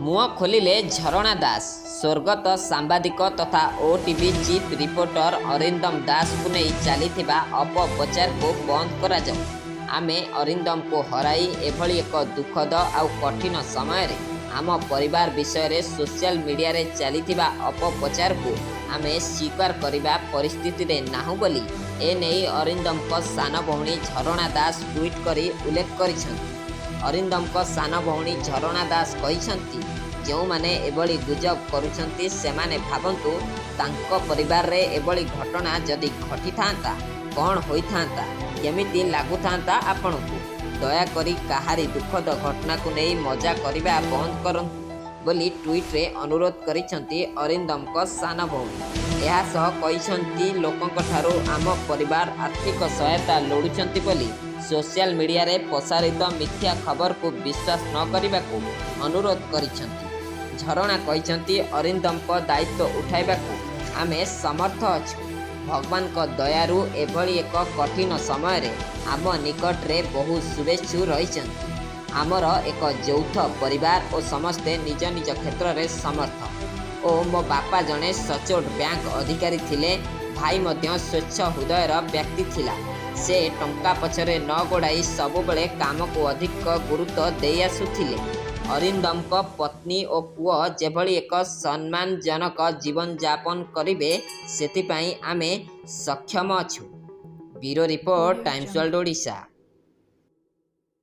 मुह खोलिले झरणा दास। स्वर्गत सांबादिक तथा OTV chief reporter Arindam दास को नहीं चलीथिबा अपप्रचार को बंद करा जाऊ। आमे अरिंदम को हराई एभली एक दुखद आउ कठिन समय रे आम परिवार विषय रे सोशल मीडिया रे चलीथिबा अपप्रचार को आमे स्वीकार करिबा परिस्थिति रे नाहु बोली ए नहीं अरिंदम को सान भौणी झरणा दास ट्वीट करी उल्लेख करिसंती। अरिंदम को सान भौणी झरणा दास कहिसंती जो माने एभली गुजब करुछंती सेमाने भाबंतु तांको परिवार रे एभली घटना जदि घटी थांता कौन होई थांता केमिति लागु थांता आपनकु। दया करी काहारी दुखद घटना को नहीं मजा करिबा बंद करंतु बोली ट्वीट रे अनुरोध करिसंती अरिंदम को सान भौणी। एहा सह कहिसंती लोकंक ठारू आम परिवार आर्थिक सहायता लोड़ुचंती बोली सोशल मीडिया रे प्रसारित मिथ्या खबर को विश्वास न करने को अनुरोध करिसंती। झरणा कहिसंती अरिंदम को दायित्व उठाइबा को आमे समर्थ अछु। भगवान को दयारु एभली एक कठिन समय रे आम निकट रे बहु शुभेच्छु रहिसंती। आमर एक यौथ परिवार और समस्ते निज निज क्षेत्र रे समर्थ और मो बापा जने सचोट बैंक अधिकारी थिले। भाई मध्य स्वच्छ हृदयर व्यक्ति थिला। से टंका पछरे न गोड़ाई सबुबले काम को अधिक गुरुत्व दे आसुथिले। अरिंदम को पत्नी और पुओ जेभली एक सम्मानजनक जीवन यापन करिवे सेतिपाई आमे सक्षम अछु। Bureau report times world Odisha.